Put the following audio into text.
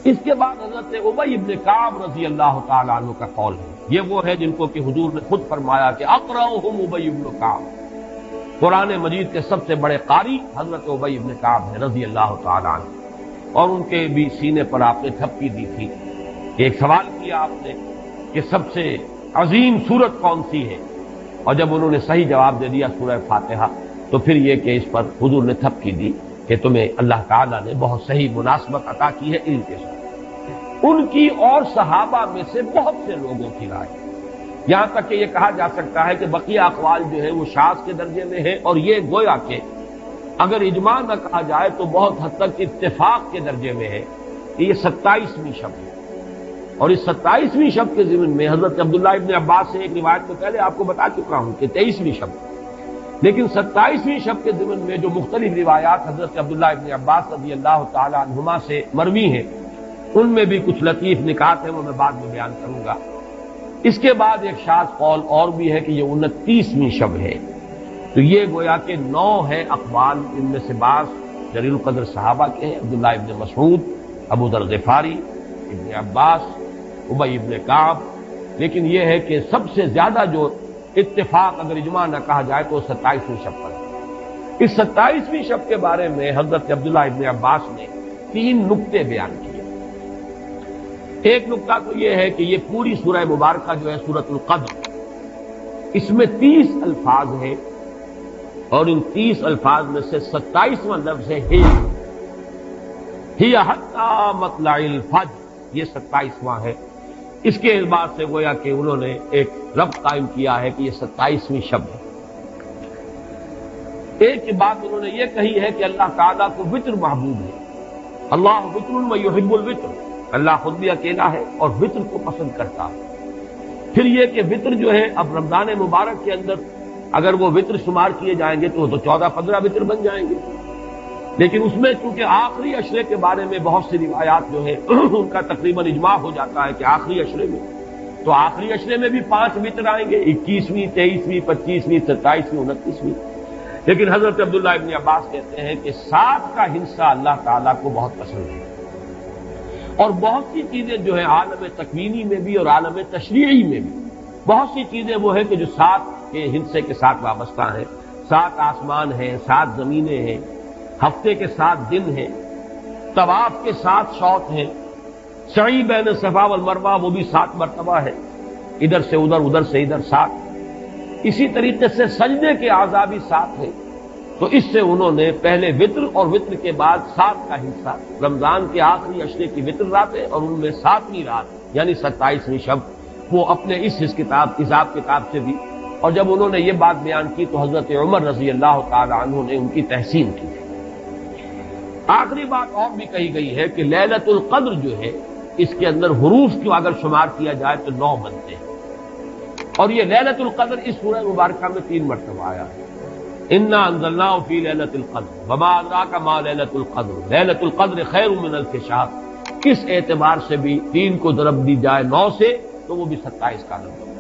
اس کے بعد حضرت ابی ابن کعب رضی اللہ تعالی عنہ کا قول ہے، یہ وہ ہے جن کو کہ حضور نے خود فرمایا کہ اقرأہم ابی ابن کعب، قرآن مجید کے سب سے بڑے قاری حضرت ابی ابن کعب ہیں رضی اللہ تعالی عنہ، اور ان کے بھی سینے پر آپ نے تھپکی دی تھی۔ ایک سوال کیا آپ نے کہ سب سے عظیم سورت کون سی ہے، اور جب انہوں نے صحیح جواب دے دیا سورہ فاتحہ، تو پھر یہ کہ اس پر حضور نے تھپکی دی کہ تمہیں اللہ تعالیٰ نے بہت صحیح مناسبت عطا کی ہے علم کے ساتھ۔ ان کی اور صحابہ میں سے بہت سے لوگوں کی رائے، یہاں تک کہ یہ کہا جا سکتا ہے کہ بقیہ اقوال جو ہے وہ شاذ کے درجے میں ہے، اور یہ گویا کہ اگر اجماع نہ کہا جائے تو بہت حد تک اتفاق کے درجے میں ہے کہ یہ 27ویں شب ہے۔ اور اس 27ویں شب کے ضمن میں حضرت عبداللہ ابن عباس سے ایک روایت تو پہلے آپ کو بتا چکا ہوں کہ 23ویں شب ہے، لیکن 27ویں شب کے ضمن میں جو مختلف روایات حضرت عبداللہ ابن عباس رضی اللہ تعالی عنہما سے مروی ہیں، ان میں بھی کچھ لطیف نکات ہیں، وہ میں بعد میں بیان کروں گا۔ اس کے بعد ایک شاذ قول اور بھی ہے کہ یہ 29ویں شب ہے، تو یہ گویا کہ 9 ہے اقوال، ان میں سے بعض جلیل القدر صحابہ کے ہیں، عبداللہ ابن مسعود، ابو ذر غفاری، ابن عباس، ابی ابن کعب، لیکن یہ ہے کہ سب سے زیادہ جو اتفاق اگر اجماع نہ کہا جائے تو 27ویں شب پر ہے۔ اس 27ویں شب کے بارے میں حضرت عبداللہ ابن عباس نے 3 نکتے بیان کیے۔ ایک نکتہ تو یہ ہے کہ یہ پوری سورہ مبارکہ جو ہے سورۃ القدر، اس میں 30 الفاظ ہیں، اور ان 30 الفاظ میں سے 27واں لفظ ہے ہی حتی مطلع الفجر، یہ 27واں ہے۔ اس کے اعتبار سے گویا کہ انہوں نے ایک ربط قائم کیا ہے کہ یہ 27ویں شب ہے۔ ایک بات انہوں نے یہ کہی ہے کہ اللہ تعالیٰ کو وطر محبوب ہے، اللہ وطر و یحب الوطر، اللہ خود بھی اکیلا ہے اور وطر کو پسند کرتا ہے۔ پھر یہ کہ وطر جو ہے اب رمضان مبارک کے اندر اگر وہ وطر شمار کیے جائیں گے تو 14-15 وطر بن جائیں گے، لیکن اس میں چونکہ آخری عشرے کے بارے میں بہت سی روایات جو ہیں ان کا تقریباً اجماع ہو جاتا ہے کہ آخری عشرے میں، تو آخری عشرے میں بھی 5 وطر آئیں گے، 21ویں، 23ویں، 25ویں، 27ویں، 29ویں، لیکن حضرت عبداللہ ابن عباس کہتے ہیں کہ 7 کا حصہ اللہ تعالیٰ کو بہت پسند ہے، اور بہت سی چیزیں جو ہیں عالم تکوینی میں بھی اور عالم تشریعی میں بھی بہت سی چیزیں وہ ہیں کہ جو 7 کے حصے کے ساتھ وابستہ ہیں۔ 7 آسمان ہیں، 7 زمینیں ہیں، ہفتے کے 7 دن ہیں، طواف کے 7 شوط ہیں، سعی بین صفا والمروہ وہ بھی 7 مرتبہ ہے، ادھر سے ادھر، ادھر سے ادھر 7، اسی طریقے سے سجدے کے اعضاء بھی 7 ہیں۔ تو اس سے انہوں نے پہلے وطر اور وطر کے بعد 7 کا حصہ رمضان کے آخری عشرے کی وطر راتیں اور ان میں 7ویں رات یعنی 27ویں شب وہ اپنے اس حساب کتاب سے بھی، اور جب انہوں نے یہ بات بیان کی تو حضرت عمر رضی اللہ تعالی عنہ نے ان کی تحسین کی۔ آخری بات اور بھی کہی گئی ہے کہ لیلۃ القدر جو ہے اس کے اندر حروف کو اگر شمار کیا جائے تو 9 بنتے ہیں، اور یہ لیلۃ القدر اس سورہ مبارکہ میں 3 مرتبہ آیا ہے۔ انا انزلناہ فی لیلۃ القدر وما ادراک ما لیلۃ القدر لیلۃ القدر خیر من الف شہر، اس اعتبار سے بھی 3 کو ضرب دی جائے 9 سے تو وہ بھی 27 کا نمبر۔